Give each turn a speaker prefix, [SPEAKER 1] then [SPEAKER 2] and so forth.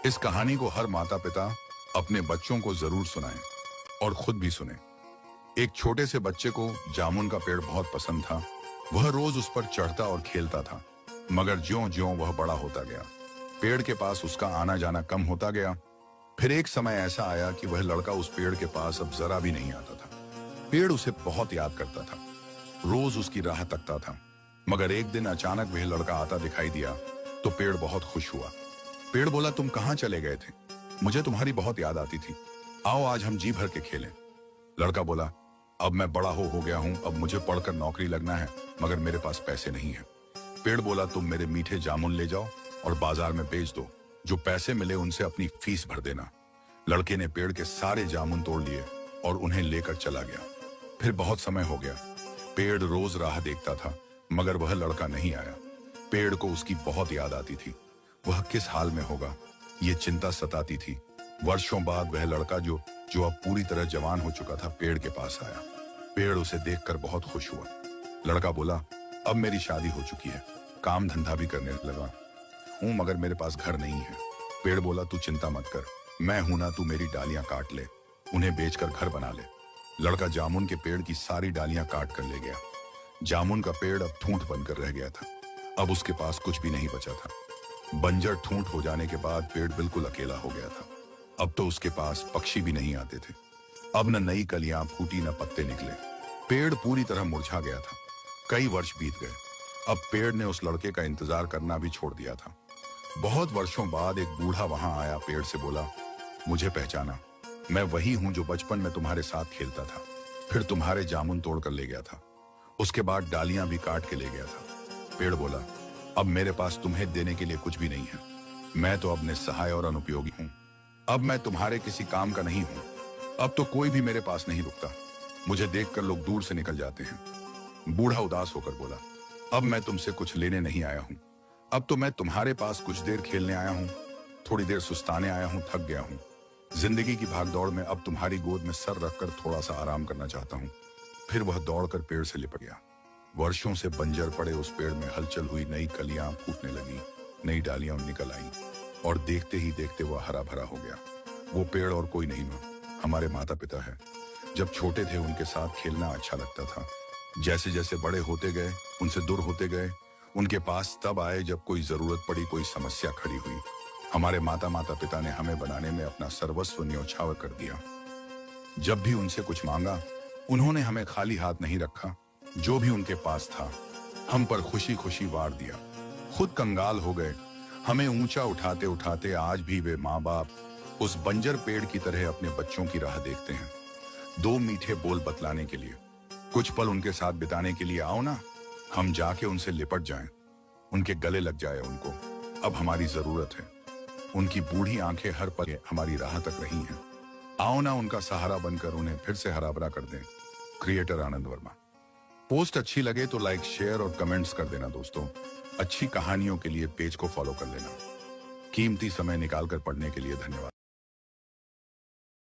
[SPEAKER 1] इस कहानी को हर माता पिता अपने बच्चों को जरूर सुनाएं और खुद भी सुने। एक छोटे से बच्चे को जामुन का पेड़ बहुत पसंद था। वह रोज उस पर चढ़ता और खेलता था, मगर ज्यों-ज्यों वह बड़ा होता गया, पेड़ के पास उसका आना जाना कम होता गया। फिर एक समय ऐसा आया कि वह लड़का उस पेड़ के पास अब जरा भी नहीं आता था। पेड़ उसे बहुत याद करता था, रोज उसकी राह तकता था। मगर एक दिन अचानक वह लड़का आता दिखाई दिया तो पेड़ बहुत खुश हुआ। पेड़ बोला, तुम कहां चले गए थे? मुझे तुम्हारी बहुत याद आती थी। आओ आज हम जी भर के खेलें। लड़का बोला, अब मैं बड़ा हो गया हूं, अब मुझे पढ़कर नौकरी लगना है, मगर मेरे पास पैसे नहीं है। पेड़ बोला, तुम मेरे मीठे जामुन ले जाओ और बाजार में बेच दो, जो पैसे मिले उनसे अपनी फीस भर देना। लड़के ने पेड़ के सारे जामुन तोड़ लिए और उन्हें लेकर चला गया। फिर बहुत समय हो गया। पेड़ रोज राह देखता था, मगर वह लड़का नहीं आया। पेड़ को उसकी बहुत याद आती थी। वह किस हाल में होगा, ये चिंता सताती थी। वर्षों बाद वह लड़का जो अब पूरी तरह जवान हो चुका था, पेड़ के पास आया। पेड़ उसे देखकर बहुत खुश हुआ। लड़का बोला, अब मेरी शादी हो चुकी है, काम धंधा भी करने लगा हूं, मगर मेरे पास घर नहीं है। पेड़ बोला, तू चिंता मत कर, मैं हूं ना, तू मेरी डालियां काट ले, उन्हें बेचकर घर बना ले। लड़का जामुन के पेड़ की सारी डालियां काट कर ले गया। जामुन का पेड़ अब ठूंठ बनकर रह गया था। अब उसके पास कुछ भी नहीं बचा था। बंजर ठूंठ हो जाने के बाद पेड़ बिल्कुल अकेला हो गया था। अब तो उसके पास पक्षी भी नहीं आते थे। अब न नई कलियां फूटी, न पत्ते निकले। पेड़ पूरी तरह मुरझा गया था। कई वर्ष बीत गए। अब पेड़ ने उस लड़के का इंतजार करना भी छोड़ दिया था। बहुत वर्षों बाद एक बूढ़ा वहां आया। पेड़ से बोला, मुझे पहचाना? मैं वही हूं जो बचपन में तुम्हारे साथ खेलता था, फिर तुम्हारे जामुन तोड़कर ले गया था, उसके बाद डालियां भी काट के ले गया था। पेड़ बोला, अब मेरे पास तुम्हें देने के लिए कुछ भी नहीं है। मैं तो अब निस्सहाय और अनुपयोगी हूं। अब मैं तुम्हारे किसी काम का नहीं हूं। अब तो कोई भी मेरे पास नहीं रुकता। मुझे देखकर लोग दूर से निकल जाते हैं। बूढ़ा उदास होकर बोला, अब मैं तुमसे कुछ लेने नहीं आया हूं। अब तो मैं तुम्हारे पास कुछ देर खेलने आया हूं, थोड़ी देर सुस्ताने आया हूं, थक गया हूं। जिंदगी की भागदौड़ में अब तुम्हारी गोद में सर रखकर थोड़ा सा आराम करना चाहता हूं। फिर वह दौड़कर पेड़ से लिपट गया। वर्षों से बंजर पड़े उस पेड़ में हलचल हुई, नई कलियां फूटने लगी, नई डालियां निकल आईं और देखते ही देखते वह हरा भरा हो गया। वो पेड़ और कोई नहीं मां, हमारे माता पिता है। जब छोटे थे उनके साथ खेलना अच्छा लगता था। जैसे जैसे बड़े होते गए, उनसे दूर होते गए। उनके पास तब आए जब कोई जरूरत पड़ी, कोई समस्या खड़ी हुई। हमारे माता पिता ने हमें बनाने में अपना सर्वस्व न्योछावर कर दिया। जब भी उनसे कुछ मांगा, उन्होंने हमें खाली हाथ नहीं रखा। जो भी उनके पास था, हम पर खुशी खुशी वार दिया। खुद कंगाल हो गए। हमें ऊंचा उठाते उठाते आज भी वे माँ बाप उस बंजर पेड़ की तरह अपने बच्चों की राह देखते हैं, दो मीठे बोल बतलाने के लिए, कुछ पल उनके साथ बिताने के लिए। आओ ना, हम जाके उनसे लिपट जाएं, उनके गले लग जाए उनको। अब हमारी जरूरत है। उनकी बूढ़ी आंखें हर पल हमारी राह तक रही हैं। आओ ना, उनका सहारा बनकर उन्हें फिर से हरा भरा कर दें। क्रिएटर आनंद वर्मा। पोस्ट अच्छी लगे तो लाइक, शेयर और कमेंट्स कर देना दोस्तों। अच्छी कहानियों के लिए पेज को फॉलो कर लेना। कीमती समय निकालकर पढ़ने के लिए धन्यवाद।